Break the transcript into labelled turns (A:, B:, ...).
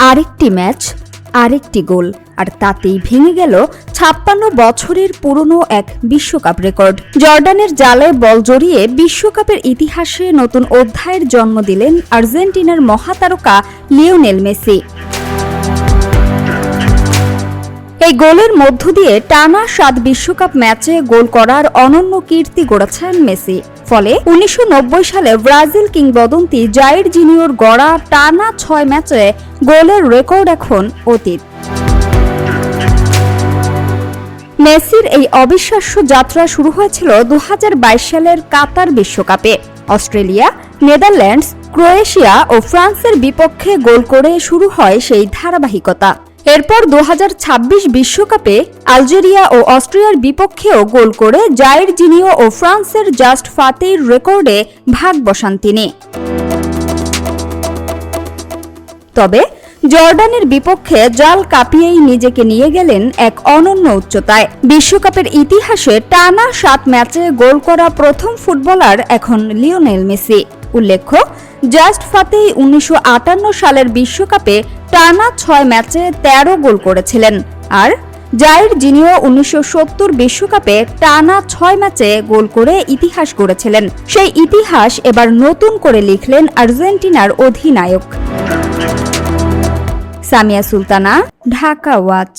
A: আরেকটি ম্যাচ, আরেকটি গোল, আর তাতেই ভেঙে গেল ৫৬ বছরের পুরনো এক বিশ্বকাপ রেকর্ড। জর্ডানের জালে বল জড়িয়ে বিশ্বকাপের ইতিহাসে নতুন অধ্যায়ের জন্ম দিলেন আর্জেন্টিনার মহাতারকা লিওনেল মেসি। এই গোলের মধ্য দিয়ে টানা ৭ বিশ্বকাপ ম্যাচে গোল করার অনন্য কীর্তি গড়েছেন মেসি। ফলে ১৯৯০ সালে ব্রাজিল কিংবদন্তি জাইর জুনিয়র গড়া টানা ৬ ম্যাচে গোলের রেকর্ড এখন অতীত। মেসির এই অবিশ্বাস্য যাত্রা শুরু হয়েছিল ২০২২ সালের কাতার বিশ্বকাপে। অস্ট্রেলিয়া, নেদারল্যান্ডস, ক্রোয়েশিয়া ও ফ্রান্সের বিপক্ষে গোল করে শুরু হয় সেই ধারাবাহিকতা। এরপর ২০২৬ বিশ্বকাপে আলজেরিয়া ও অস্ট্রিয়ার বিপক্ষেও গোল করে জাইর জিনিও ও ফ্রান্সের জাস্ট ফাতেইর রেকর্ডে ভাগ বসান তিনি। তবে জর্ডানের বিপক্ষে জাল কাঁপিয়েই নিজেকে নিয়ে গেলেন এক অনন্য উচ্চতায়। বিশ্বকাপের ইতিহাসে টানা ৭ ম্যাচে গোল করা প্রথম ফুটবলার এখন লিওনেল মেসি। উল্লেখ্য, জাস্ট ফাতেই ১৯৫৮ সালের বিশ্বকাপে টানা ৬ ম্যাচে ১৩ গোল করেছিলেন, আর জাইর জিনিও ১৯৭০ বিশ্বকাপে টানা ৬ ম্যাচে গোল করে ইতিহাস গড়েছিলেন। সেই ইতিহাস এবার নতুন করে লিখলেন আর্জেন্টিনার অধিনায়ক। সামিয়া সুলতানা, ঢাকা ওয়াচ।